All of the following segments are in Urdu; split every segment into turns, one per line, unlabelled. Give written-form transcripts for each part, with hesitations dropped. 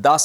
10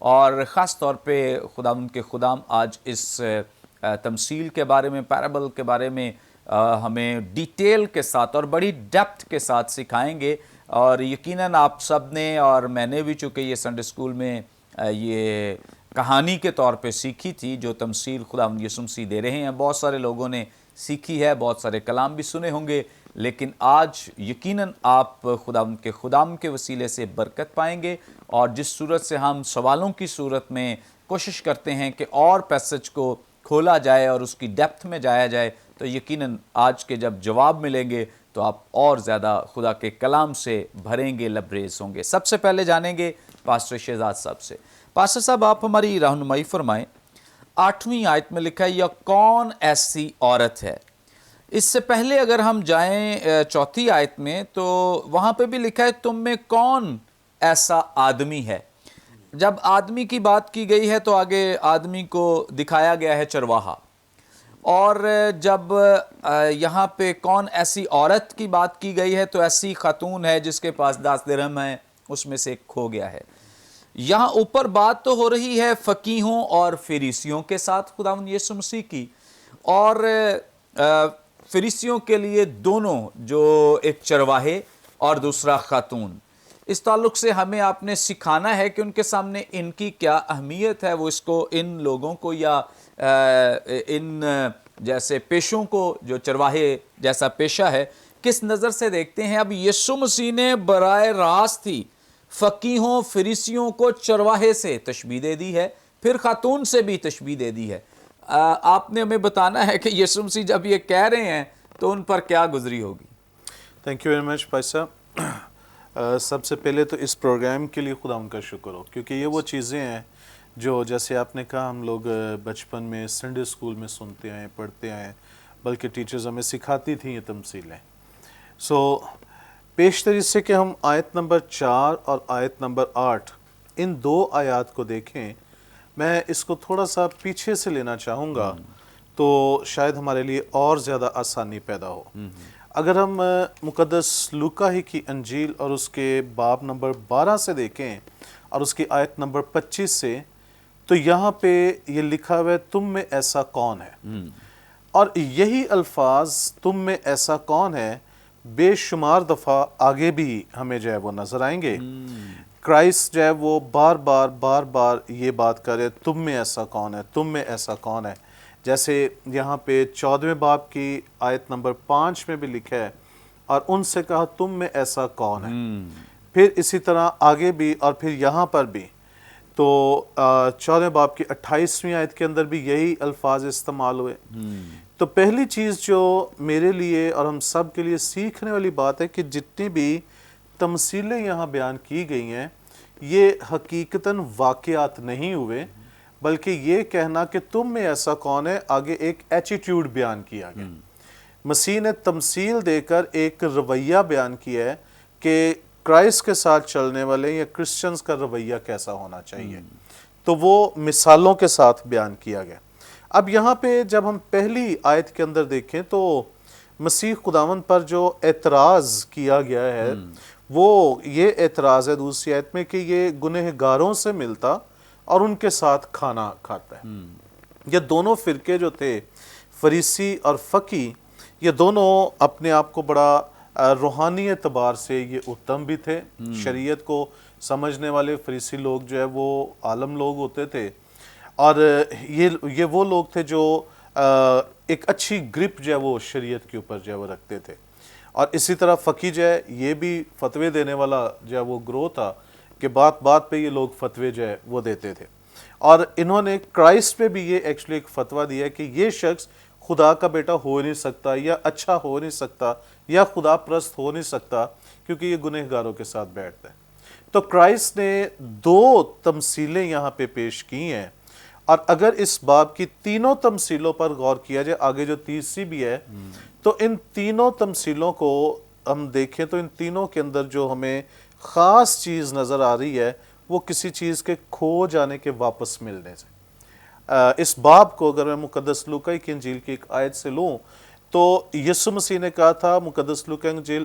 اور خاص طور پہ خداوند کے خدام آج اس تمثیل کے بارے میں، پیرابل کے بارے میں ہمیں ڈیٹیل کے ساتھ اور بڑی ڈیپتھ کے ساتھ سکھائیں گے. اور یقیناً آپ سب نے اور میں نے بھی چونکہ یہ سنڈے اسکول میں یہ کہانی کے طور پہ سیکھی تھی جو تمثیل خداوند یسوع مسیح دے رہے ہیں. بہت سارے لوگوں نے سیکھی ہے، بہت سارے کلام بھی سنے ہوں گے، لیکن آج یقیناً آپ خداوند کے خدام کے وسیلے سے برکت پائیں گے. اور جس صورت سے ہم سوالوں کی صورت میں کوشش کرتے ہیں کہ اور پیسج کو کھولا جائے اور اس کی ڈیپتھ میں جایا جائے، تو یقیناً آج کے جب جواب ملیں گے تو آپ اور زیادہ خدا کے کلام سے بھریں گے، لبریز ہوں گے. سب سے پہلے جانیں گے پاسٹر شہزاد صاحب سے. پاسٹر صاحب آپ ہماری رہنمائی فرمائیں. 8ویں آیت میں لکھا ہے یا کون ایسی عورت ہے. اس سے پہلے اگر ہم جائیں 4 آیت میں تو وہاں پہ بھی لکھا ہے تم میں کون ایسا آدمی ہے. جب آدمی کی بات کی گئی ہے تو آگے آدمی کو دکھایا گیا ہے چرواہا، اور جب یہاں پہ کون ایسی عورت کی بات کی گئی ہے تو ایسی خاتون ہے جس کے پاس 10 درہم ہے، اس میں سے ایک کھو گیا ہے. یہاں اوپر بات تو ہو رہی ہے فقیہوں اور فریسیوں کے ساتھ خداوند یسوع مسیح کی، اور فریسیوں کے لیے دونوں، جو ایک چرواہے اور دوسرا خاتون. اس تعلق سے ہمیں آپ نے سکھانا ہے کہ ان کے سامنے ان کی کیا اہمیت ہے. وہ اس کو ان لوگوں کو یا ان جیسے پیشوں کو، جو چرواہے جیسا پیشہ ہے، کس نظر سے دیکھتے ہیں. اب یسوع مسیح نے براہ راست ہی فقیہوں فریسیوں کو چرواہے سے تشبیہ دے دی ہے، پھر خاتون سے بھی تشبیہ دے دی ہے. آپ نے ہمیں بتانا ہے کہ یسوع مسیح جب یہ کہہ رہے ہیں تو ان پر کیا گزری ہوگی.
تھینک یو ویری مچ بھائی صاحب. سب سے پہلے تو اس پروگرام کے لیے خدا ان کا شکر ہو، کیونکہ یہ وہ چیزیں ہیں جو جیسے آپ نے کہا ہم لوگ بچپن میں سنڈے اسکول میں سنتے آئے، پڑھتے آئے، بلکہ ٹیچرز ہمیں سکھاتی تھیں یہ تمثیلیں. پیشتر اس سے کہ ہم آیت نمبر 4 اور آیت نمبر 8 ان 2 آیات کو دیکھیں. میں اس کو تھوڑا سا پیچھے سے لینا چاہوں گا تو شاید ہمارے لیے اور زیادہ آسانی پیدا ہو. اگر ہم مقدس لوکا ہی کی انجیل اور اس کے باب نمبر 12 سے دیکھیں اور اس کی آیت نمبر 25 سے، تو یہاں پہ یہ لکھا ہوا ہے تم میں ایسا کون ہے. اور یہی الفاظ تم میں ایسا کون ہے بے شمار دفعہ آگے بھی ہمیں جو ہے وہ نظر آئیں گے. کرائسٹ جو ہے وہ بار بار یہ بات کرے تم میں ایسا کون ہے، تم میں ایسا کون ہے. جیسے یہاں پہ 14ویں باب کی آیت نمبر 5 میں بھی لکھا ہے اور ان سے کہا تم میں ایسا کون ہے. پھر اسی طرح آگے بھی اور پھر یہاں پر بھی تو 14ویں باب کی 28ویں آیت کے اندر بھی یہی الفاظ استعمال ہوئے. تو پہلی چیز جو میرے لیے اور ہم سب کے لیے سیکھنے والی بات ہے کہ جتنی بھی تمثیلیں یہاں بیان کی گئی ہیں یہ حقیقتاً واقعات نہیں ہوئے، بلکہ یہ کہنا کہ تم میں ایسا کون ہے آگے ایک ایٹیٹیوڈ بیان کیا گیا. مسیح نے تمثیل دے کر ایک رویہ بیان کیا ہے کہ کرائسٹ کے ساتھ چلنے والے یا کرسچنز کا رویہ کیسا ہونا چاہیے. تو وہ مثالوں کے ساتھ بیان کیا گیا. اب یہاں پہ جب ہم پہلی آیت کے اندر دیکھیں تو مسیح خداوند پر جو اعتراض کیا گیا ہے وہ یہ اعتراض ہے دوسری آیت میں کہ یہ گنہگاروں سے ملتا اور ان کے ساتھ کھانا کھاتا ہے. یہ دونوں فرقے جو تھے فریسی اور فقی، یہ دونوں اپنے آپ کو بڑا روحانی اعتبار سے یہ اتم بھی تھے. شریعت کو سمجھنے والے فریسی لوگ جو ہے وہ عالم لوگ ہوتے تھے، اور یہ وہ لوگ تھے جو ایک اچھی گرپ جو ہے وہ شریعت کے اوپر جو ہے وہ رکھتے تھے. اور اسی طرح فقی جو ہے یہ بھی فتوے دینے والا جو ہے وہ گروہ تھا کہ بات بات پہ یہ لوگ فتوے جو ہے وہ دیتے تھے. اور انہوں نے کرائسٹ پہ بھی یہ ایکچولی ایک فتویٰ دیا ہے کہ یہ شخص خدا کا بیٹا ہو نہیں سکتا یا اچھا ہو نہیں سکتا یا خدا پرست ہو نہیں سکتا کیونکہ یہ گنہگاروں کے ساتھ بیٹھتا ہے. تو کرائسٹ نے 2 تمثیلیں یہاں پہ پیش کی ہیں، اور اگر اس باب کی تینوں تمثیلوں پر غور کیا جائے، آگے جو تیسری بھی ہے، تو ان تینوں تمثیلوں کو ہم دیکھیں تو ان تینوں کے اندر جو ہمیں خاص چیز نظر آ رہی ہے وہ کسی چیز کے کھو جانے کے واپس ملنے سے. اس باب کو اگر میں مقدس لوکا کی انجیل کی ایک آیت سے لوں تو یسوع مسیح نے کہا تھا، مقدس لوکا انجیل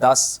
10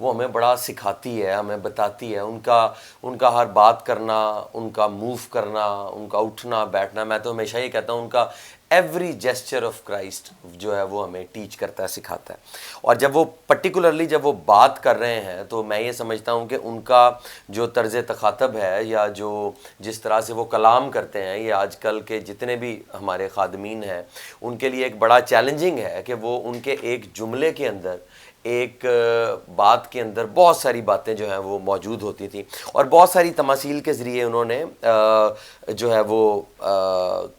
وہ ہمیں بڑا سکھاتی ہے, ہمیں بتاتی ہے. ان کا ہر بات کرنا, ان کا موو کرنا, ان کا اٹھنا بیٹھنا, میں تو ہمیشہ یہ کہتا ہوں ان کا ایوری جیسچر آف کرائسٹ جو ہے وہ ہمیں ٹیچ کرتا ہے, سکھاتا ہے. اور جب وہ پرٹیکولرلی جب وہ بات کر رہے ہیں تو میں یہ سمجھتا ہوں کہ ان کا جو طرز تخاطب ہے یا جو جس طرح سے وہ کلام کرتے ہیں, یہ آج کل کے جتنے بھی ہمارے خادمین ہیں ان کے لیے ایک بڑا چیلنجنگ ہے کہ وہ ان کے ایک جملے کے اندر, ایک بات کے اندر بہت ساری باتیں جو ہیں وہ موجود ہوتی تھیں, اور بہت ساری تماثیل کے ذریعے انہوں نے جو ہے وہ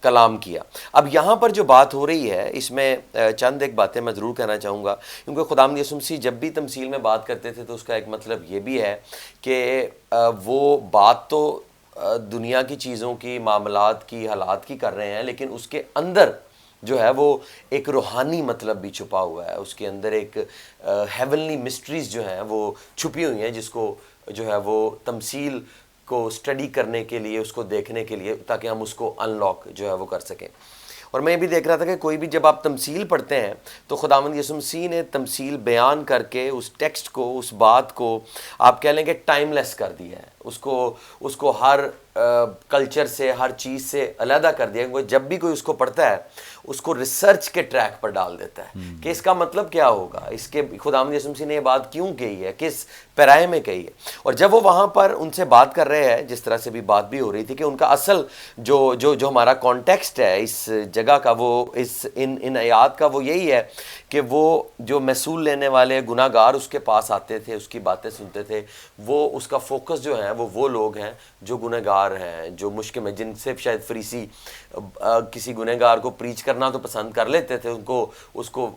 کلام کیا. اب یہاں پر جو بات ہو رہی ہے اس میں چند ایک باتیں میں ضرور کہنا چاہوں گا, کیونکہ خداوند یسوع مسیح جب بھی تمثیل میں بات کرتے تھے تو اس کا ایک مطلب یہ بھی ہے کہ وہ بات تو دنیا کی چیزوں کی, معاملات کی, حالات کی کر رہے ہیں, لیکن اس کے اندر جو ہے وہ ایک روحانی مطلب بھی چھپا ہوا ہے. اس کے اندر ایک ہیونلی مسٹریز جو ہیں وہ چھپی ہوئی ہیں, جس کو جو ہے وہ تمثیل کو سٹڈی کرنے کے لیے, اس کو دیکھنے کے لیے, تاکہ ہم اس کو ان لاک جو ہے وہ کر سکیں. اور میں یہ بھی دیکھ رہا تھا کہ کوئی بھی جب آپ تمثیل پڑھتے ہیں تو خداوند یسوع مسیح نے تمثیل بیان کر کے اس ٹیکسٹ کو, اس بات کو آپ کہہ لیں کہ ٹائم لیس کر دیا ہے. اس کو ہر کلچر سے, ہر چیز سے علیحدہ کر دیا. وہ جب بھی کوئی اس کو پڑھتا ہے اس کو ریسرچ کے ٹریک پر ڈال دیتا ہے کہ اس کا مطلب کیا ہوگا, اس کے خداوند یسوع مسیح نے یہ بات کیوں کہی ہے, کس پیرائے میں کہی ہے. اور جب وہ وہاں پر ان سے بات کر رہے ہیں, جس طرح سے بھی بات بھی ہو رہی تھی کہ ان کا اصل جو ہمارا کانٹیکسٹ ہے اس جگہ کا, وہ ان آیات کا وہ یہی ہے کہ وہ جو محصول لینے والے گناہ گار اس کے پاس آتے تھے, اس کی باتیں سنتے تھے, وہ اس کا فوکس جو ہے وہ لوگ ہیں جو گناہ گار ہیں, جو مشکل میں, جن سے شاید فریسی کسی گناہ گار کو پریچ کرنا تو پسند کر لیتے تھے, اس کو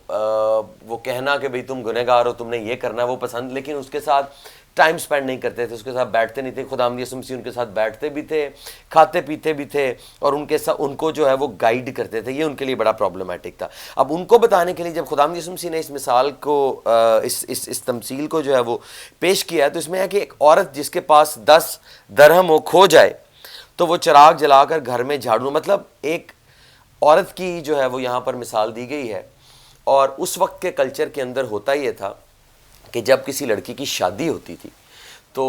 وہ کہنا کہ بھئی تم گناہ گار ہو, تم نے یہ کرنا ہے, وہ پسند, لیکن اس کے ساتھ ٹائم سپینڈ نہیں کرتے تھے, اس کے ساتھ بیٹھتے نہیں تھے. خداوند یسوع مسیح ان کے ساتھ بیٹھتے بھی تھے, کھاتے پیتے بھی تھے, اور ان کو جو ہے وہ گائیڈ کرتے تھے. یہ ان کے لیے بڑا پرابلمٹک تھا. اب ان کو بتانے کے لیے جب خداوند یسوع مسیح نے اس مثال کو, اس تمثیل کو جو ہے وہ پیش کیا ہے, تو اس میں ہے کہ ایک عورت جس کے پاس 10 درہم کھو جائے تو وہ چراغ جلا کر گھر میں جھاڑو, مطلب ایک عورت کی جو ہے وہ یہاں پر مثال دی گئی ہے. اور اس وقت کے کلچر کے اندر ہوتا یہ تھا کہ جب کسی لڑکی کی شادی ہوتی تھی تو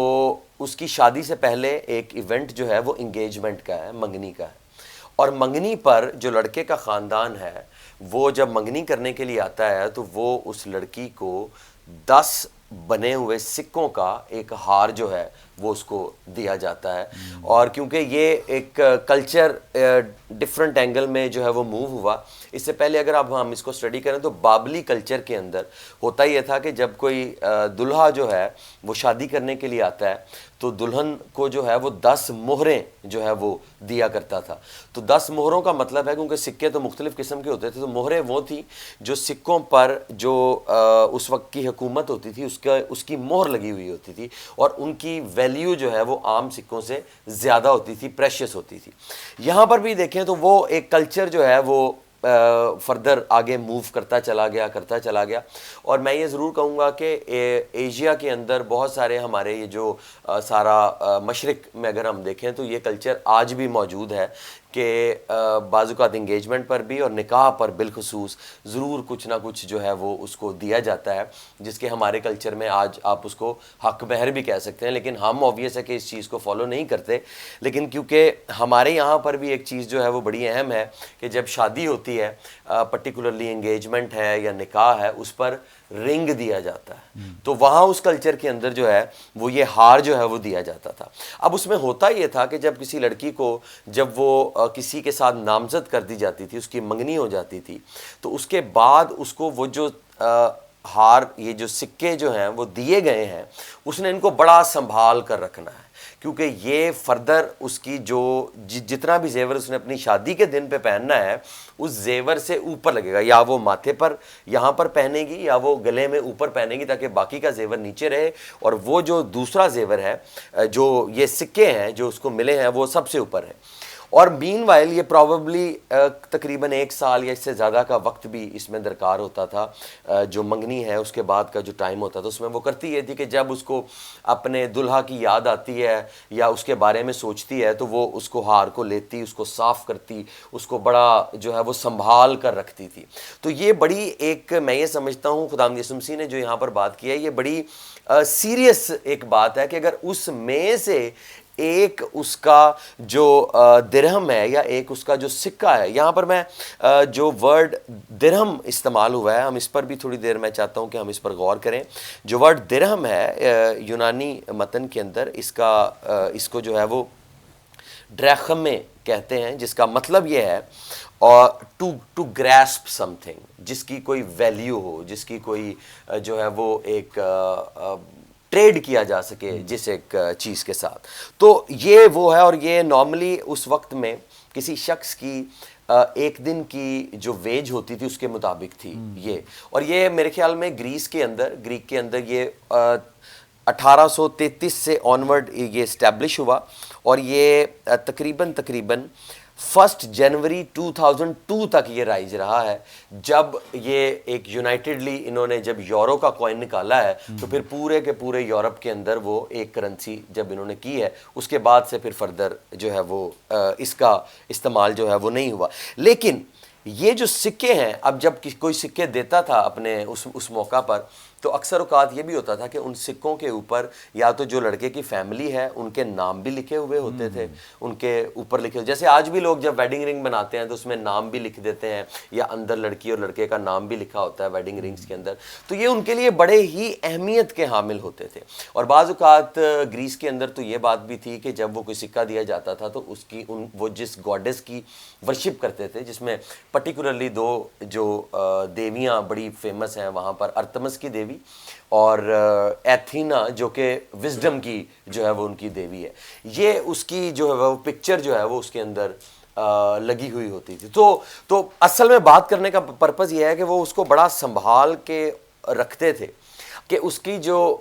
اس کی شادی سے پہلے ایک ایونٹ جو ہے وہ انگیجمنٹ کا ہے, منگنی کا ہے. اور منگنی پر جو لڑکے کا خاندان ہے وہ جب منگنی کرنے کے لیے آتا ہے تو وہ اس لڑکی کو 10 بنے ہوئے سکوں کا ایک ہار جو ہے وہ اس کو دیا جاتا ہے. اور کیونکہ یہ ایک کلچر ڈفرنٹ اینگل میں جو ہے وہ موو ہوا, اس سے پہلے اگر ہم اس کو سٹڈی کریں تو بابلی کلچر کے اندر ہوتا یہ تھا کہ جب کوئی دلہا جو ہے وہ شادی کرنے کے لیے آتا ہے تو دلہن کو جو ہے وہ 10 مہریں جو ہے وہ دیا کرتا تھا. تو 10 مہروں کا مطلب ہے, کیونکہ سکے تو مختلف قسم کے ہوتے تھے, تو مہریں وہ تھیں جو سکوں پر جو اس وقت کی حکومت ہوتی تھی اس کی مہر لگی ہوئی ہوتی تھی, اور ان کی ویلیو جو ہے وہ عام سکوں سے زیادہ ہوتی تھی, پریشیس ہوتی تھی. یہاں پر بھی دیکھیں تو وہ ایک کلچر جو ہے وہ فردر آگے موو کرتا چلا گیا. اور میں یہ ضرور کہوں گا کہ ایشیا کے اندر بہت سارے ہمارے یہ جو سارا مشرق میں اگر ہم دیکھیں تو یہ کلچر آج بھی موجود ہے کہ بعض اوقات انگیجمنٹ پر بھی اور نکاح پر بالخصوص ضرور کچھ نہ کچھ جو ہے وہ اس کو دیا جاتا ہے, جس کے ہمارے کلچر میں آج آپ اس کو حق مہر بھی کہہ سکتے ہیں. لیکن ہم آبویس ہے کہ اس چیز کو فالو نہیں کرتے, لیکن کیونکہ ہمارے یہاں پر بھی ایک چیز جو ہے وہ بڑی اہم ہے کہ جب شادی ہوتی ہے, پرٹیکولرلی انگیجمنٹ ہے یا نکاح ہے, اس پر رنگ دیا جاتا ہے. تو وہاں اس کلچر کے اندر جو ہے وہ یہ ہار جو ہے وہ دیا جاتا تھا. اب اس میں ہوتا یہ تھا کہ جب کسی لڑکی کو جب وہ کسی کے ساتھ نامزد کر دی جاتی تھی, اس کی منگنی ہو جاتی تھی, تو اس کے بعد اس کو وہ جو ہار, یہ جو سکے جو ہیں وہ دیے گئے ہیں, اس نے ان کو بڑا سنبھال کر رکھنا ہے, کیونکہ یہ فردر اس کی جو جتنا بھی زیور اس نے اپنی شادی کے دن پہ پہننا ہے اس زیور سے اوپر لگے گا, یا وہ ماتھے پر یہاں پر پہنے گی یا وہ گلے میں اوپر پہنے گی, تاکہ باقی کا زیور نیچے رہے, اور وہ جو دوسرا زیور ہے جو یہ سکے ہیں جو اس کو ملے ہیں وہ سب سے اوپر ہے. اور مین وائل یہ پروبیبلی تقریباً 1 سال یا اس سے زیادہ کا وقت بھی اس میں درکار ہوتا تھا. جو منگنی ہے اس کے بعد کا جو ٹائم ہوتا تھا اس میں وہ کرتی یہ تھی کہ جب اس کو اپنے دلہا کی یاد آتی ہے یا اس کے بارے میں سوچتی ہے تو وہ اس کو ہار کو لیتی, اس کو صاف کرتی, اس کو بڑا جو ہے وہ سنبھال کر رکھتی تھی. تو یہ بڑی ایک, میں یہ سمجھتا ہوں خداوند یسوع مسیح نے جو یہاں پر بات کی ہے یہ بڑی سیریس ایک بات ہے کہ اگر اس میں سے ایک اس کا جو درہم ہے یا ایک اس کا جو سکہ ہے, یہاں پر میں جو ورڈ درہم استعمال ہوا ہے ہم اس پر بھی تھوڑی دیر میں چاہتا ہوں کہ ہم اس پر غور کریں. جو ورڈ درہم ہے یونانی متن کے اندر اس کو جو ہے وہ ڈریخمے کہتے ہیں, جس کا مطلب یہ ہے ٹو گریسپ سم تھنگ, جس کی کوئی ویلیو ہو, جس کی کوئی جو ہے وہ ایک ٹریڈ کیا جا سکے جس ایک چیز کے ساتھ. تو یہ وہ ہے, اور یہ نارملی اس وقت میں کسی شخص کی ایک دن کی جو ویج ہوتی تھی اس کے مطابق تھی یہ. اور یہ میرے خیال میں گریک کے اندر یہ 1833 سے آنورڈ یہ اسٹیبلش ہوا, اور یہ تقریباً 1 جنوری 2002 تک یہ رائج رہا ہے. جب یہ ایک یونائٹڈلی انہوں نے جب یورو کا کوائن نکالا ہے تو پھر پورے کے پورے یورپ کے اندر وہ ایک کرنسی جب انہوں نے کی ہے, اس کے بعد سے پھر فردر جو ہے وہ اس کا استعمال جو ہے وہ نہیں ہوا. لیکن یہ جو سکے ہیں, اب جب کوئی سکے دیتا تھا اپنے اس موقع پر, تو اکثر اوقات یہ بھی ہوتا تھا کہ ان سکوں کے اوپر یا تو جو لڑکے کی فیملی ہے ان کے نام بھی لکھے ہوئے ہوتے تھے, ان کے اوپر لکھے ہوئے, جیسے آج بھی لوگ جب ویڈنگ رنگ بناتے ہیں تو اس میں نام بھی لکھ دیتے ہیں, یا اندر لڑکی اور لڑکے کا نام بھی لکھا ہوتا ہے ویڈنگ رنگز کے اندر. تو یہ ان کے لیے بڑے ہی اہمیت کے حامل ہوتے تھے. اور بعض اوقات گریس کے اندر تو یہ بات بھی تھی کہ جب وہ کوئی سکہ دیا جاتا تھا تو اس کی وہ جس گاڈس کی ورشپ کرتے تھے, جس میں پرٹیکولرلی 2 جو دیویاں بڑی فیمس ہیں وہاں پر, ارتمس کی دیوی اور ایتھینا جو کہ وزڈم کی جو ہے وہ ان کی دیوی ہے, یہ اس کی جو ہے وہ پکچر جو ہے وہ اس کے اندر لگی ہوئی ہوتی تھی. تو اصل میں بات کرنے کا پرپس یہ ہے کہ وہ اس کو بڑا سنبھال کے رکھتے تھے, کہ اس کی جو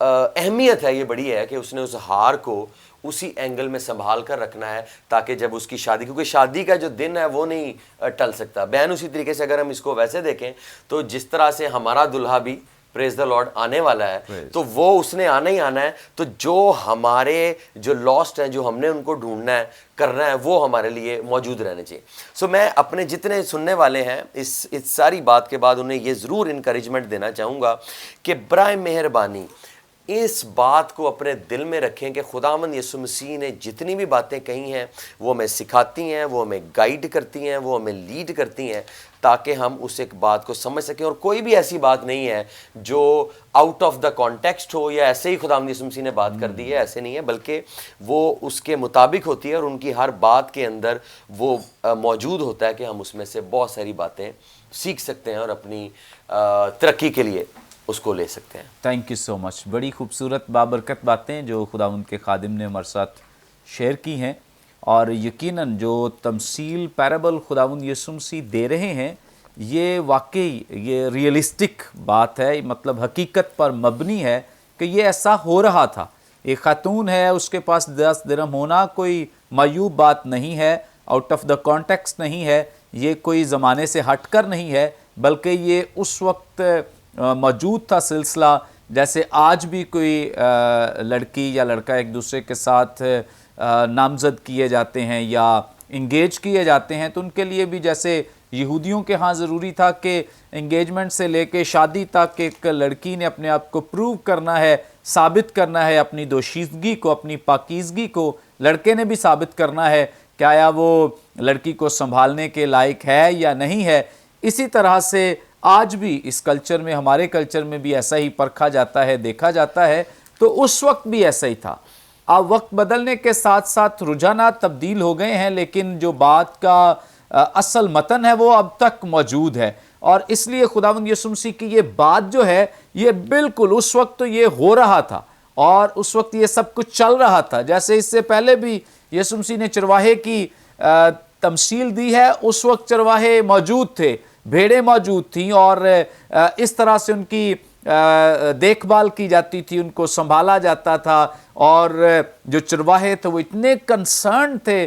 اہمیت ہے یہ بڑی ہے کہ اس نے اس ہار کو اسی اینگل میں سنبھال کر رکھنا ہے تاکہ جب اس کی شادی, کیونکہ شادی کا جو دن ہے وہ نہیں ٹل سکتا. بہن اسی طریقے سے اگر ہم اس کو ویسے دیکھیں تو جس طرح سے ہمارا دلہا بھی پریز دا لارڈ آنے والا ہے تو وہ اس نے آنا ہی آنا ہے, تو جو ہمارے جو لاسٹ ہیں جو ہم نے ان کو ڈھونڈنا ہے کرنا ہے وہ ہمارے لیے موجود رہنے چاہیے. سو میں اپنے جتنے سننے والے ہیں اس ساری بات کے بعد انہیں یہ ضرور انکریجمنٹ دینا چاہوں گا کہ برائے مہربانی اس بات کو اپنے دل میں رکھیں کہ خداوند یسوع مسیح نے جتنی بھی باتیں کہی ہیں وہ ہمیں سکھاتی ہیں, وہ ہمیں گائیڈ کرتی ہیں, وہ ہمیں لیڈ کرتی ہیں تاکہ ہم اس ایک بات کو سمجھ سکیں. اور کوئی بھی ایسی بات نہیں ہے جو آؤٹ آف دا کانٹیکسٹ ہو یا ایسے ہی خداوند یسوع مسیح نے بات کر دی ہے, ایسے نہیں ہے, بلکہ وہ اس کے مطابق ہوتی ہے اور ان کی ہر بات کے اندر وہ موجود ہوتا ہے کہ ہم اس میں سے بہت ساری باتیں سیکھ سکتے ہیں اور اپنی ترقی کے لیے اس کو لے سکتے ہیں.
تھینک یو سو مچ. بڑی خوبصورت بابرکت باتیں جو خداوند کے خادم نے ہمارے ساتھ شیئر کی ہیں, اور یقیناً جو تمثیل پیرابل خداوند یسوع مسیح دے رہے ہیں یہ واقعی یہ ریئلسٹک بات ہے, مطلب حقیقت پر مبنی ہے کہ یہ ایسا ہو رہا تھا. ایک خاتون ہے, اس کے پاس 10 درہم ہونا کوئی معیوب بات نہیں ہے, آؤٹ آف دا کانٹیکسٹ نہیں ہے, یہ کوئی زمانے سے ہٹ کر نہیں ہے, بلکہ یہ اس وقت موجود تھا سلسلہ. جیسے آج بھی کوئی لڑکی یا لڑکا ایک دوسرے کے ساتھ نامزد کیے جاتے ہیں یا انگیج کیے جاتے ہیں, تو ان کے لیے بھی جیسے یہودیوں کے ہاں ضروری تھا کہ انگیجمنٹ سے لے کے شادی تک ایک لڑکی نے اپنے آپ کو پروو کرنا ہے, ثابت کرنا ہے اپنی دوشیزگی کو, اپنی پاکیزگی کو, لڑکے نے بھی ثابت کرنا ہے کہ آیا وہ لڑکی کو سنبھالنے کے لائق ہے یا نہیں ہے. اسی طرح سے آج بھی اس کلچر میں, ہمارے کلچر میں بھی ایسا ہی پرکھا جاتا ہے, دیکھا جاتا ہے. تو اس وقت بھی ایسا ہی تھا. اب وقت بدلنے کے ساتھ ساتھ رجحانات تبدیل ہو گئے ہیں, لیکن جو بات کا اصل متن ہے وہ اب تک موجود ہے. اور اس لیے خداوند یسوع مسیح کی یہ بات جو ہے یہ بالکل اس وقت تو یہ ہو رہا تھا اور اس وقت یہ سب کچھ چل رہا تھا. جیسے اس سے پہلے بھی یسوع مسیح نے چرواہے کی تمثیل دی ہے, اس وقت چرواہے موجود تھے, بھیڑیں موجود تھیں, اور اس طرح سے ان کی دیکھ بھال کی جاتی تھی, ان کو سنبھالا جاتا تھا. اور جو چرواہے تھے وہ اتنے کنسرن تھے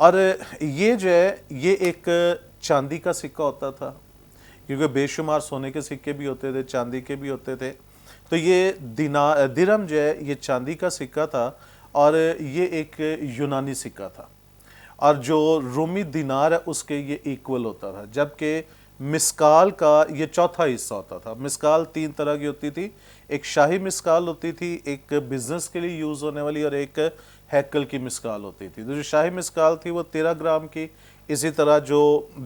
اور یہ جو ہے یہ ایک چاندی کا سکہ ہوتا تھا، کیونکہ بے شمار سونے کے سکے بھی ہوتے تھے، چاندی کے بھی ہوتے تھے، تو یہ درہم جو ہے یہ چاندی کا سکہ تھا اور یہ ایک یونانی سکہ تھا، اور جو رومی دینار ہے اس کے یہ ایکول ہوتا تھا، جبکہ مسکال کا یہ چوتھا حصہ ہوتا تھا۔ مسکال 3 طرح کی ہوتی تھی، ایک شاہی مسکال ہوتی تھی، ایک بزنس کے لیے یوز ہونے والی، اور ایک ہیکل کی مسکال ہوتی تھی۔ جو شاہی مسکال تھی وہ 13 گرام کی، اسی طرح جو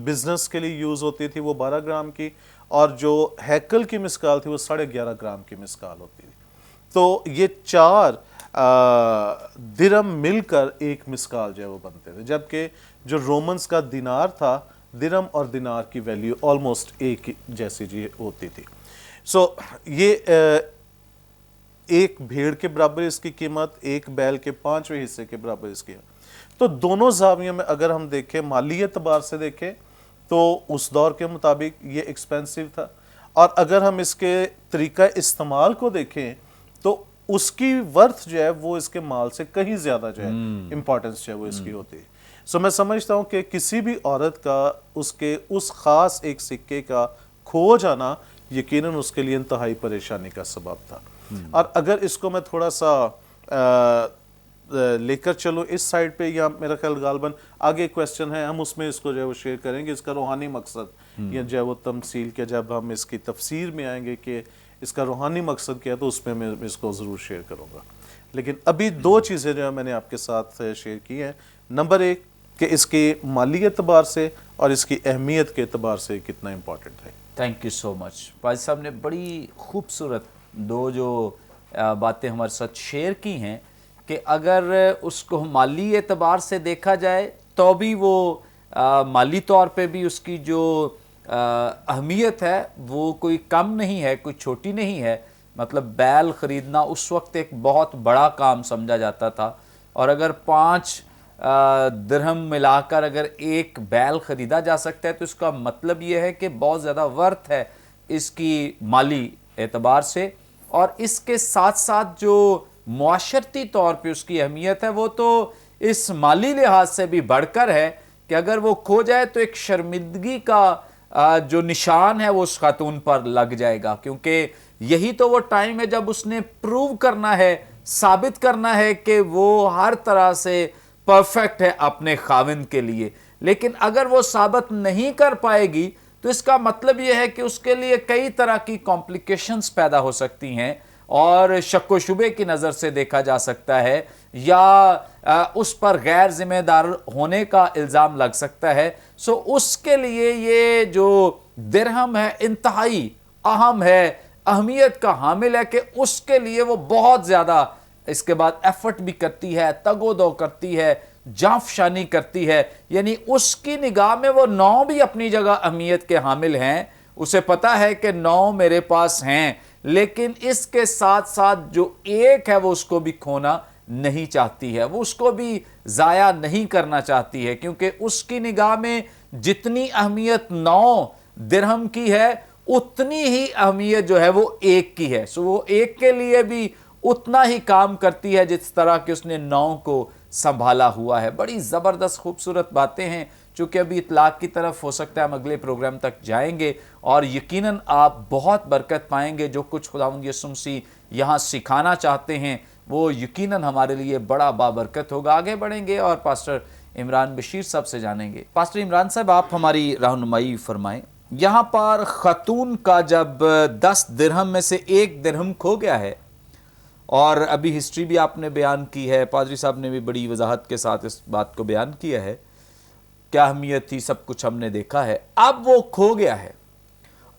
بزنس کے لیے یوز ہوتی تھی وہ 12 گرام کی، اور جو ہیکل کی مسکال تھی وہ 11.5 گرام کی مسکال ہوتی تھی۔ تو یہ 4 درہم مل کر ایک مسکال جو ہے وہ بنتے تھے، جبکہ جو رومنز کا دینار تھا، درہم اور دینار کی ویلیو آلموسٹ ایک جیسی جی ہوتی تھی۔ سو یہ ایک بھیڑ کے برابر اس کی قیمت، ایک بیل کے 5ویں حصے کے برابر اس کی۔ تو دونوں زاویوں میں اگر ہم دیکھیں، مالی اعتبار سے دیکھیں تو اس دور کے مطابق یہ ایکسپینسو تھا، اور اگر ہم اس کے طریقہ استعمال کو دیکھیں تو اس کی ورتھ جو ہے وہ اس کے مال سے کہیں زیادہ جو ہے امپورٹنس جو ہے وہ اس کی ہوتی ہے۔ سو میں سمجھتا ہوں کہ کسی بھی عورت کا اس خاص ایک سکے کا کھو جانا یقیناً اس کے لیے انتہائی پریشانی کا سبب تھا۔ اور اگر اس کو میں تھوڑا سا لے کر چلو اس سائڈ پہ، یا میرا خیال غالباً آگے کویسچن ہے، ہم اس میں اس کو جو ہے وہ شیئر کریں گے، اس کا روحانی مقصد یا جو ہے وہ تمثیل کے، جب ہم اس کی تفسیر میں آئیں گے کہ اس کا روحانی مقصد کیا ہے تو اس میں اس کو ضرور شیئر کروں گا۔ لیکن ابھی 2 چیزیں جو ہے میں نے آپ کے ساتھ شیئر کی ہیں۔ نمبر 1 کہ اس کی مالی اعتبار سے اور اس کی اہمیت کے اعتبار سے کتنا امپورٹنٹ ہے۔
تھینک یو سو مچ۔ پاجی صاحب نے بڑی خوبصورت 2 جو باتیں ہمارے ساتھ شیئر کی ہیں کہ اگر اس کو مالی اعتبار سے دیکھا جائے تو بھی وہ مالی طور پہ بھی اس کی جو اہمیت ہے وہ کوئی کم نہیں ہے، کوئی چھوٹی نہیں ہے۔ مطلب بیل خریدنا اس وقت ایک بہت بڑا کام سمجھا جاتا تھا، اور اگر 5 درہم ملا کر اگر ایک بیل خریدا جا سکتا ہے تو اس کا مطلب یہ ہے کہ بہت زیادہ ورتھ ہے اس کی مالی اعتبار سے۔ اور اس کے ساتھ ساتھ جو معاشرتی طور پہ اس کی اہمیت ہے وہ تو اس مالی لحاظ سے بھی بڑھ کر ہے کہ اگر وہ کھو جائے تو ایک شرمندگی کا جو نشان ہے وہ اس خاتون پر لگ جائے گا، کیونکہ یہی تو وہ ٹائم ہے جب اس نے پروو کرنا ہے، ثابت کرنا ہے کہ وہ ہر طرح سے پرفیکٹ ہے اپنے خاوند کے لیے۔ لیکن اگر وہ ثابت نہیں کر پائے گی تو اس کا مطلب یہ ہے کہ اس کے لیے کئی طرح کی کمپلیکیشنز پیدا ہو سکتی ہیں، اور شک و شبے کی نظر سے دیکھا جا سکتا ہے، یا اس پر غیر ذمہ دار ہونے کا الزام لگ سکتا ہے۔ سو اس کے لیے یہ جو درہم ہے انتہائی اہم ہے، اہمیت کا حامل ہے کہ اس کے لیے وہ بہت زیادہ اس کے بعد ایفرٹ بھی کرتی ہے، تگ و دو کرتی ہے، جانفشانی کرتی ہے۔ یعنی اس کی نگاہ میں وہ 9 بھی اپنی جگہ اہمیت کے حامل ہیں، اسے پتا ہے کہ 9 میرے پاس ہیں، لیکن اس کے ساتھ ساتھ جو ایک ہے وہ اس کو بھی کھونا نہیں چاہتی ہے، وہ اس کو بھی ضائع نہیں کرنا چاہتی ہے، کیونکہ اس کی نگاہ میں جتنی اہمیت 9 درہم کی ہے اتنی ہی اہمیت جو ہے وہ 1 کی ہے۔ سو وہ 1 کے لیے بھی اتنا ہی کام کرتی ہے جس طرح کہ اس نے 9 کو سنبھالا ہوا ہے۔ بڑی زبردست خوبصورت باتیں ہیں، چونکہ ابھی اطلاق کی طرف ہو سکتا ہے ہم اگلے پروگرام تک جائیں گے، اور یقیناً آپ بہت برکت پائیں گے۔ جو کچھ خداوند یسوع مسیح یہاں سکھانا چاہتے ہیں وہ یقیناً ہمارے لیے بڑا بابرکت ہوگا۔ آگے بڑھیں گے اور پاسٹر عمران بشیر صاحب سے جانیں گے۔ پاسٹر عمران صاحب، آپ ہماری رہنمائی فرمائیں۔ یہاں پر خاتون کا جب 10 درہم میں سے 1 درہم کھو گیا ہے، اور ابھی ہسٹری بھی آپ نے بیان کی ہے، پادری صاحب نے بھی بڑی وضاحت کے ساتھ اس بات کو بیان کیا ہے، کیا اہمیت تھی، سب کچھ ہم نے دیکھا ہے۔ اب وہ کھو گیا ہے،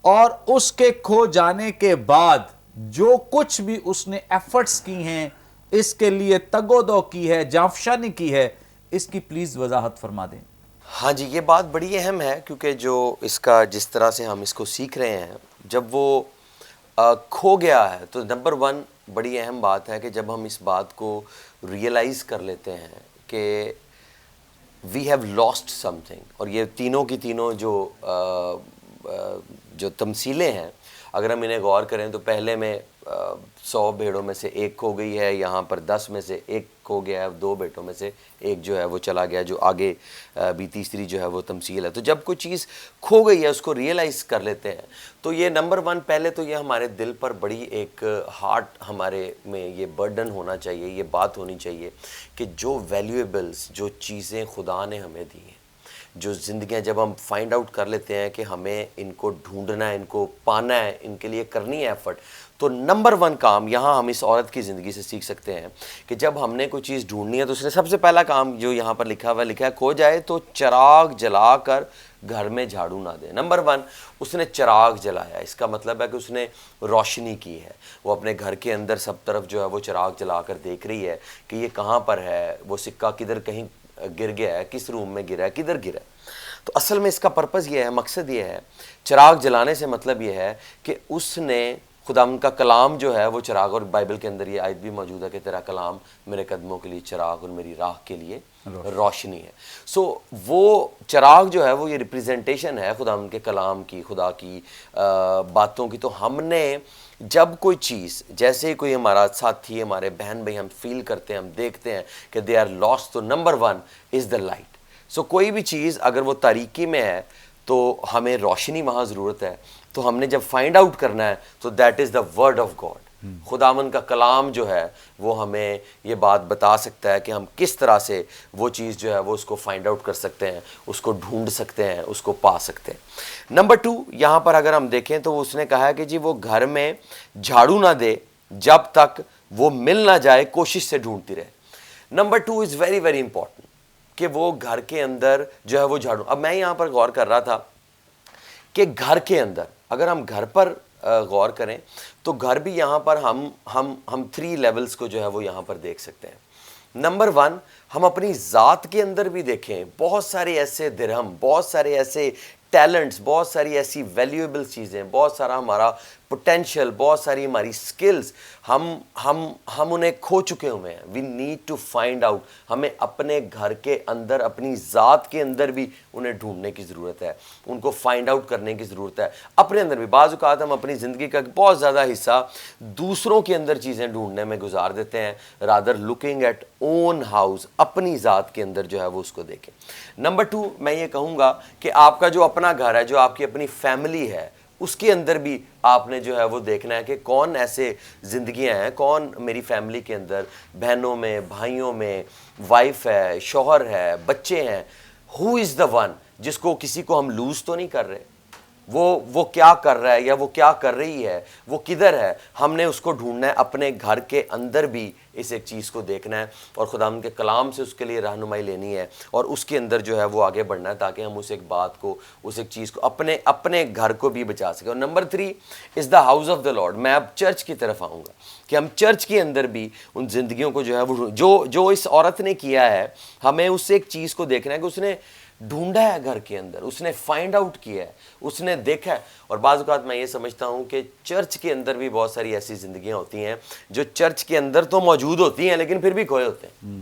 اور اس کے کھو جانے کے بعد جو کچھ بھی اس نے ایفرٹس کی ہیں، اس کے لیے تگ و دو کی ہے، جانفشانی کی ہے، اس کی پلیز وضاحت فرما دیں۔
ہاں جی، یہ بات بڑی اہم ہے، کیونکہ جو اس کا جس طرح سے ہم اس کو سیکھ رہے ہیں، جب وہ کھو گیا ہے تو نمبر 1 بڑی اہم بات ہے کہ جب ہم اس بات کو ریئلائز کر لیتے ہیں کہ we have lost something, اور یہ تینوں کی تینوں جو تمثیلیں ہیں اگر ہم انہیں غور کریں تو پہلے میں 100 بھیڑوں میں سے 1 کھو گئی ہے، یہاں پر 10 میں سے 1 کھو گیا ہے, 2 بیٹوں میں سے ایک جو ہے وہ چلا گیا, جو آگے بھی تیسری جو ہے وہ تمثیل ہے. تو جب کوئی چیز کھو گئی ہے اس کو ریئلائز کر لیتے ہیں, تو یہ نمبر 1 پہلے تو یہ ہمارے دل پر بڑی ایک ہارٹ ہمارے میں یہ برڈن ہونا چاہیے, یہ بات ہونی چاہیے کہ جو ویلیویبلز, جو چیزیں خدا نے ہمیں دی ہیں, جو زندگیاں جب ہم فائنڈ آؤٹ کر لیتے ہیں کہ ہمیں ان کو ڈھونڈنا ہے, ان کو پانا ہے, ان کے لیے کرنی ہے ایفرٹ, تو نمبر 1 کام یہاں ہم اس عورت کی زندگی سے سیکھ سکتے ہیں کہ جب ہم نے کوئی چیز ڈھونڈنی ہے تو اس نے سب سے پہلا کام جو یہاں پر لکھا ہے کھو جائے تو چراغ جلا کر گھر میں جھاڑو نہ دے. نمبر 1 اس نے چراغ جلایا, اس کا مطلب ہے کہ اس نے روشنی کی ہے. وہ اپنے گھر کے اندر سب طرف جو ہے وہ چراغ جلا کر دیکھ رہی ہے کہ یہ کہاں پر ہے, وہ سکہ کدھر کہیں گر گیا ہے, کس روم میں گرا ہے, کدھر گرا ہے. تو اصل میں اس کا پرپس یہ ہے, مقصد یہ ہے, چراغ جلانے سے مطلب یہ ہے کہ اس نے خداوند کا کلام جو ہے وہ چراغ, اور بائبل کے اندر یہ آیت بھی موجود ہے کہ تیرا کلام میرے قدموں کے لیے چراغ اور میری راہ کے لیے روشنی ہے. سو وہ چراغ جو ہے وہ یہ ریپریزنٹیشن ہے خداوند کے کلام کی, خدا کی باتوں کی. تو ہم نے جب کوئی چیز, جیسے ہی کوئی ہمارا ساتھی, ہمارے بہن بھائی ہم فیل کرتے ہیں, ہم دیکھتے ہیں کہ دے آر لاسٹ, تو نمبر 1 از دا لائٹ. سو کوئی بھی چیز اگر وہ تاریکی میں ہے تو ہمیں روشنی وہاں ضرورت ہے. تو ہم نے جب فائنڈ آؤٹ کرنا ہے تو that is the word of God. خداوند کا کلام جو ہے وہ ہمیں یہ بات بتا سکتا ہے کہ ہم کس طرح سے وہ چیز جو ہے وہ اس کو فائنڈ آؤٹ کر سکتے ہیں, اس کو ڈھونڈ سکتے ہیں, اس کو پا سکتے ہیں. نمبر 2 یہاں پر اگر ہم دیکھیں تو اس نے کہا ہے کہ جی وہ گھر میں جھاڑو نہ دے جب تک وہ مل نہ جائے, کوشش سے ڈھونڈتی رہے. Number 2 is very very important کہ وہ گھر کے اندر جو ہے وہ جھاڑو. اب میں یہاں پر غور کر رہا تھا کہ گھر کے اندر اگر ہم گھر پر غور کریں تو گھر بھی یہاں پر ہم 3 لیولز کو جو ہے وہ یہاں پر دیکھ سکتے ہیں. نمبر 1 ہم اپنی ذات کے اندر بھی دیکھیں, بہت سارے ایسے درہم, بہت سارے ایسے ٹیلنٹس, بہت ساری ایسی ویلیویبل چیزیں, بہت سارا ہمارا پوٹینشیل, بہت ساری ہماری سکلز, ہم انہیں کھو چکے ہوئے ہیں. We need to find out. ہمیں اپنے گھر کے اندر, اپنی ذات کے اندر بھی انہیں ڈھونڈنے کی ضرورت ہے, ان کو فائنڈ آؤٹ کرنے کی ضرورت ہے اپنے اندر بھی. بعض اوقات ہم اپنی زندگی کا بہت زیادہ حصہ دوسروں کے اندر چیزیں ڈھونڈنے میں گزار دیتے ہیں, rather looking at own house, اپنی ذات کے اندر جو ہے وہ اس کو دیکھیں. نمبر 2 میں یہ کہوں گا کہ آپ کا جو اپنا گھر ہے, جو آپ کی اپنی فیملی ہے, اس کے اندر بھی آپ نے جو ہے وہ دیکھنا ہے کہ کون ایسے زندگیاں ہیں, کون میری فیملی کے اندر, بہنوں میں, بھائیوں میں, وائف ہے, شوہر ہے, بچے ہیں, ہو از دا ون جس کو کسی کو ہم لوز تو نہیں کر رہے, وہ کیا کر رہا ہے یا وہ کیا کر رہی ہے, وہ کدھر ہے. ہم نے اس کو ڈھونڈنا ہے, اپنے گھر کے اندر بھی اس ایک چیز کو دیکھنا ہے اور خداوند کے کلام سے اس کے لیے رہنمائی لینی ہے اور اس کے اندر جو ہے وہ آگے بڑھنا ہے تاکہ ہم اس ایک بات کو, اس ایک چیز کو, اپنے گھر کو بھی بچا سکیں. اور number 3 is the house of the lord. میں اب چرچ کی طرف آؤں گا کہ ہم چرچ کے اندر بھی ان زندگیوں کو جو ہے وہ جو اس عورت نے کیا ہے, ہمیں اس ایک چیز کو دیکھنا ہے کہ اس نے ڈھونڈا ہے گھر کے اندر, اس نے فائنڈ آؤٹ کیا ہے, اس نے دیکھا ہے. اور بعض اوقات میں یہ سمجھتا ہوں کہ چرچ کے اندر بھی بہت ساری ایسی زندگیاں ہوتی ہیں جو چرچ کے اندر تو موجود ہوتی ہیں لیکن پھر بھی کھوئے ہوتے ہیں.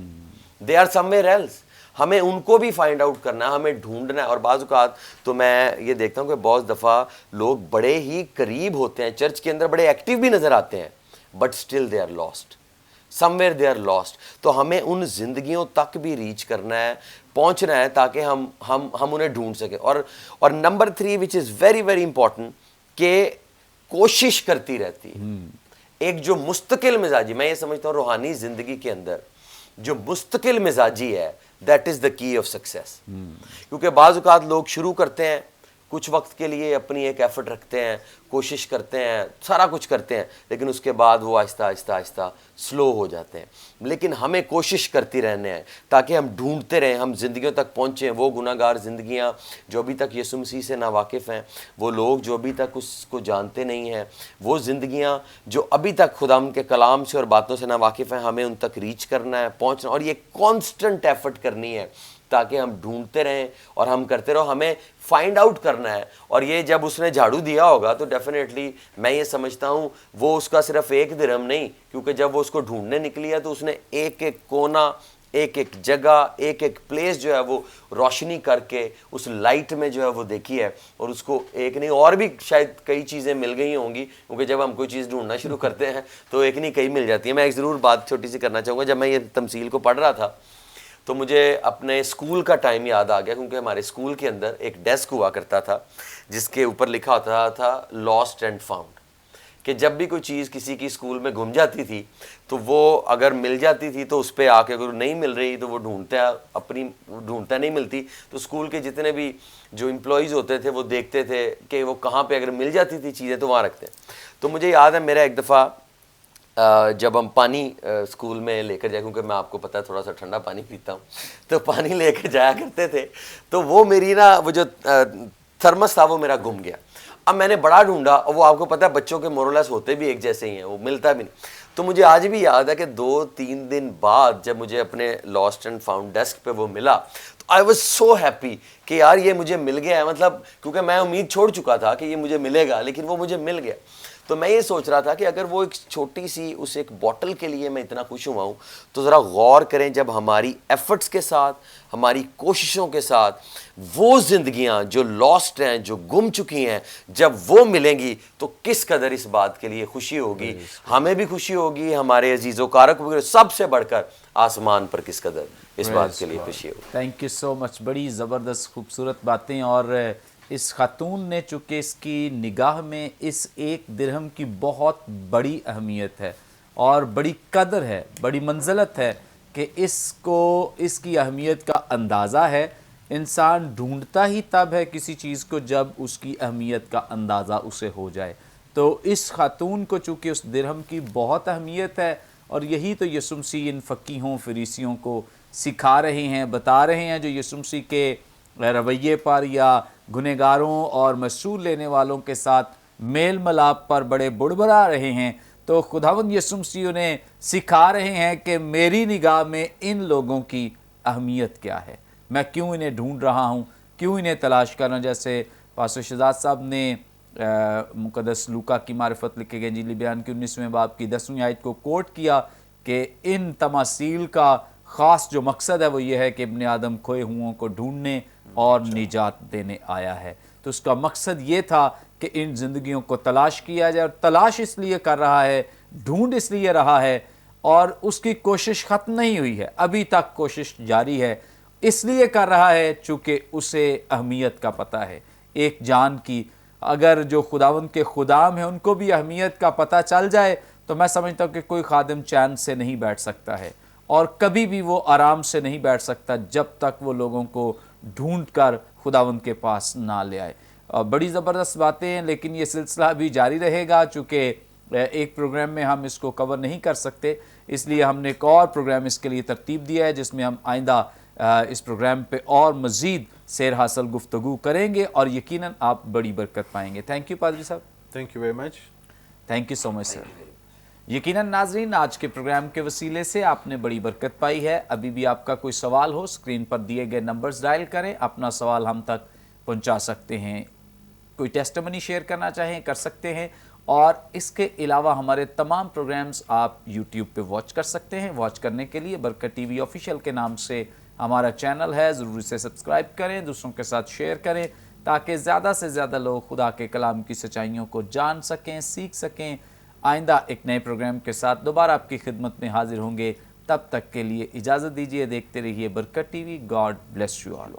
They are somewhere else. ہمیں ان کو بھی فائنڈ آؤٹ کرنا ہے, ہمیں ڈھونڈنا ہے. اور بعض اوقات تو میں یہ دیکھتا ہوں کہ بہت دفعہ لوگ بڑے ہی قریب ہوتے ہیں, چرچ کے اندر بڑے ایکٹیو بھی نظر آتے ہیں, but still they are lost, somewhere they are lost. تو ہمیں ان زندگیوں تک بھی ریچ کرنا ہے, پہنچنا ہے تاکہ ہم انہیں ڈھونڈ سکیں. اور number 3 which is very very important کہ کوشش کرتی رہتی ہے. ایک جو مستقل مزاجی, میں یہ سمجھتا ہوں روحانی زندگی کے اندر جو مستقل مزاجی ہے, دیٹ از دا کی آف سکسیس. کیونکہ بعض اوقات لوگ شروع کرتے ہیں, کچھ وقت کے لیے اپنی ایک ایفرٹ رکھتے ہیں, کوشش کرتے ہیں, سارا کچھ کرتے ہیں, لیکن اس کے بعد وہ آہستہ آہستہ آہستہ سلو ہو جاتے ہیں. لیکن ہمیں کوشش کرتی رہنے ہیں تاکہ ہم ڈھونڈتے رہیں, ہم زندگیوں تک پہنچیں. وہ گناہ گار زندگیاں جو ابھی تک یسوع مسیح سے ناواقف ہیں, وہ لوگ جو ابھی تک اس کو جانتے نہیں ہیں, وہ زندگیاں جو ابھی تک خدا ان کے کلام سے اور باتوں سے ناواقف ہیں, ہمیں ان تک ریچ کرنا ہے, پہنچنا. اور یہ کانسٹنٹ ایفرٹ کرنی ہے تاکہ ہم ڈھونڈتے رہیں اور ہم کرتے رہو, ہمیں فائنڈ آؤٹ کرنا ہے. اور یہ جب اس نے جھاڑو دیا ہوگا تو ڈیفینیٹلی میں یہ سمجھتا ہوں وہ اس کا صرف ایک درہم نہیں, کیونکہ جب وہ اس کو ڈھونڈنے نکلی ہے تو اس نے ایک ایک کونا ایک ایک جگہ ایک ایک پلیس جو ہے وہ روشنی کر کے اس لائٹ میں جو ہے وہ دیکھی ہے, اور اس کو ایک نہیں اور بھی شاید کئی چیزیں مل گئی ہوں گی, کیونکہ جب ہم کوئی چیز ڈھونڈنا شروع کرتے ہیں تو ایک نہیں کئی مل جاتی ہے. میں ایک ضرور بات چھوٹی سی کرنا چاہوں گا. جب میں یہ تمثیل کو پڑھ رہا تھا تو مجھے اپنے اسکول کا ٹائم یاد آ گیا, کیونکہ ہمارے اسکول کے اندر ایک ڈیسک ہوا کرتا تھا جس کے اوپر لکھا ہوتا تھا لاسٹ اینڈ فاؤنڈ, کہ جب بھی کوئی چیز کسی کی اسکول میں گم جاتی تھی تو وہ اگر مل جاتی تھی تو اس پہ آ کے, اگر نہیں مل رہی تو وہ ڈھونڈتا نہیں ملتی تو اسکول کے جتنے بھی جو امپلائیز ہوتے تھے وہ دیکھتے تھے کہ وہ کہاں پہ اگر مل جاتی تھی چیزیں تو وہاں رکھتے ہیں. تو مجھے یاد ہے میرا ایک دفعہ جب ہم پانی اسکول میں لے کر جائے, کیونکہ میں آپ کو پتہ ہے تھوڑا سا ٹھنڈا پانی پیتا ہوں, تو پانی لے کے جایا کرتے تھے, تو وہ میری وہ جو تھرمس تھا وہ میرا گم گیا. اب میں نے بڑا ڈھونڈا, اور وہ آپ کو پتہ ہے بچوں کے مورلیس ہوتے بھی ایک جیسے ہی ہیں, وہ ملتا بھی نہیں. تو مجھے آج بھی یاد ہے کہ 2-3 دن بعد جب مجھے اپنے لاسٹ اینڈ فاؤنڈ ڈیسک پہ وہ ملا تو آئی واز سو ہیپی کہ یار یہ مجھے مل گیا ہے. مطلب کیونکہ میں امید چھوڑ چکا تھا کہ یہ مجھے ملے گا, لیکن وہ مجھے مل گیا. تو میں یہ سوچ رہا تھا کہ اگر وہ ایک چھوٹی سی اس ایک بوٹل کے لیے میں اتنا خوش ہوا ہوں, تو ذرا غور کریں جب ہماری ایفرٹس کے ساتھ, ہماری کوششوں کے ساتھ وہ زندگیاں جو لاسٹ ہیں, جو گم چکی ہیں, جب وہ ملیں گی تو کس قدر اس بات کے لیے خوشی ہوگی. ہمیں بھی خوشی ہوگی, ہمارے عزیز و کارک بھی, سب سے بڑھ کر آسمان پر کس قدر اس بات کے لیے خوشی ہوگی.
تھینک یو سو مچ. بڑی زبردست خوبصورت باتیں. اور اس خاتون نے چونکہ اس کی نگاہ میں اس 1 درہم کی بہت بڑی اہمیت ہے اور بڑی قدر ہے, بڑی منزلت ہے کہ اس کی اہمیت کا اندازہ ہے. انسان ڈھونڈتا ہی تب ہے کسی چیز کو جب اس کی اہمیت کا اندازہ اسے ہو جائے. تو اس خاتون کو چونکہ اس درہم کی بہت اہمیت ہے, اور یہی تو یسوع مسیح ان فقیہوں فریسیوں کو سکھا رہے ہیں, بتا رہے ہیں, جو یسوع مسیح کے رویے پر یا گنہگاروں اور مسئول لینے والوں کے ساتھ میل ملاپ پر بڑے بڑبڑا رہے ہیں. تو خداوند یسوع مسیح انہیں سکھا رہے ہیں کہ میری نگاہ میں ان لوگوں کی اہمیت کیا ہے, میں کیوں انہیں ڈھونڈ رہا ہوں, کیوں انہیں تلاش کرنا. جیسے پاسٹر شہزاد صاحب نے مقدس لوکا کی معرفت لکھے گئے انجیل بیان کی 19ویں باب کی 10ویں آیت کو کوٹ کیا کہ ان تماثیل کا خاص جو مقصد ہے وہ یہ ہے کہ ابن آدم کھوئے ہوں کو ڈھونڈنے اور نجات دینے آیا ہے. تو اس کا مقصد یہ تھا کہ ان زندگیوں کو تلاش کیا جائے, اور تلاش اس لیے کر رہا ہے, ڈھونڈ اس لیے رہا ہے, اور اس کی کوشش ختم نہیں ہوئی ہے, ابھی تک کوشش جاری ہے. اس لیے کر رہا ہے چونکہ اسے اہمیت کا پتہ ہے ایک جان کی. اگر جو خداوند کے خدام ہیں ان کو بھی اہمیت کا پتہ چل جائے تو میں سمجھتا ہوں کہ کوئی خادم چین سے نہیں بیٹھ سکتا ہے, اور کبھی بھی وہ آرام سے نہیں بیٹھ سکتا جب تک وہ لوگوں کو ڈھونڈ کر خداوند کے پاس نہ لے آئے. بڑی زبردست باتیں ہیں, لیکن یہ سلسلہ بھی جاری رہے گا. چونکہ ایک پروگرام میں ہم اس کو کور نہیں کر سکتے, اس لیے ہم نے ایک اور پروگرام اس کے لیے ترتیب دیا ہے جس میں ہم آئندہ اس پروگرام پہ اور مزید سیر حاصل گفتگو کریں گے, اور یقیناً آپ بڑی برکت پائیں گے. تھینک یو پادری صاحب.
Thank you very much.
Thank you so much sir. یقیناً ناظرین آج کے پروگرام کے وسیلے سے آپ نے بڑی برکت پائی ہے. ابھی بھی آپ کا کوئی سوال ہو اسکرین پر دیے گئے نمبرز ڈائل کریں, اپنا سوال ہم تک پہنچا سکتے ہیں. کوئی ٹیسٹمنی شیئر کرنا چاہیں کر سکتے ہیں, اور اس کے علاوہ ہمارے تمام پروگرامز آپ یوٹیوب پہ واچ کر سکتے ہیں. واچ کرنے کے لیے برکت ٹی وی آفیشیل کے نام سے ہمارا چینل ہے, ضرور اسے سبسکرائب کریں, دوسروں کے ساتھ شیئر کریں تاکہ زیادہ سے زیادہ لوگ خدا کے کلام کی سچائیوں کو جان سکیں, سیکھ سکیں. آئندہ ایک نئے پروگرام کے ساتھ دوبارہ آپ کی خدمت میں حاضر ہوں گے. تب تک کے لیے اجازت دیجیے, دیکھتے رہیے برکت T V. God bless you all.